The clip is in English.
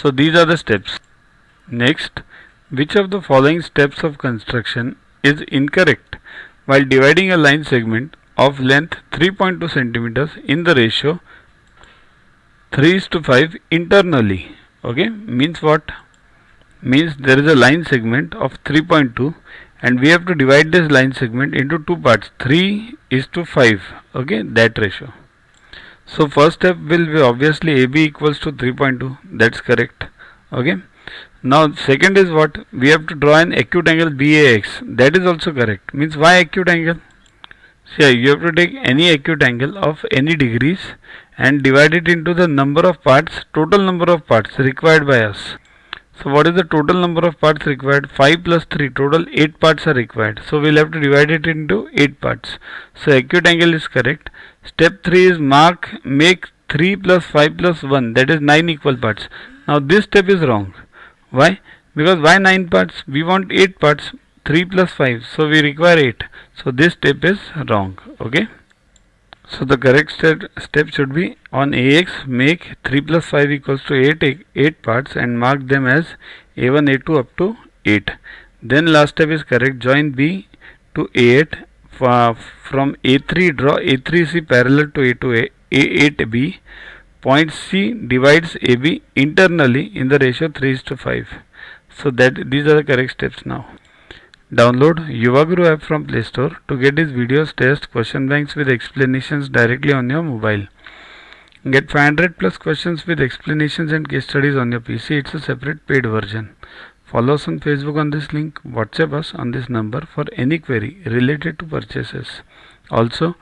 So these are the steps. Next, which of the following steps of construction is incorrect while dividing a line segment of length 3.2 centimeters in the ratio 3:5 internally? Okay, means what? Means there is a line segment of 3.2 and we have to divide this line segment into two parts, 3:5. Okay, that ratio. So first step will be obviously AB equals to 3.2. That's correct. Okay. Now second is what? We have to draw an acute angle BAX. That is also correct. Means why acute angle? See, you have to take any acute angle of any degrees and divide it into the number of parts, total number of parts required by us. So what is the total number of parts required? 5 plus 3, total 8 parts are required. So we'll have to divide it into 8 parts. So acute angle is correct. Step 3 is make 3 plus 5 plus 1, that is 9 equal parts. Now this step is wrong. Why? Because why 9 parts? We want 8 parts. 3 plus 5. So we require 8. So this step is wrong. Okay. So the correct step should be on AX, make 3 plus 5 equals to 8 parts and mark them as A1, A2 up to 8. Then last step is correct. Join B to A8. From A3 draw A3C parallel to A8B. Point C divides AB internally in the ratio 3:5. So these are the correct steps now. Download Yuvaguru app from Play Store to get his videos, tests, question banks with explanations directly on your mobile. Get 500 plus questions with explanations and case studies on your PC. It's a separate paid version. Follow us on Facebook on this link. WhatsApp us on this number for any query related to purchases. Also,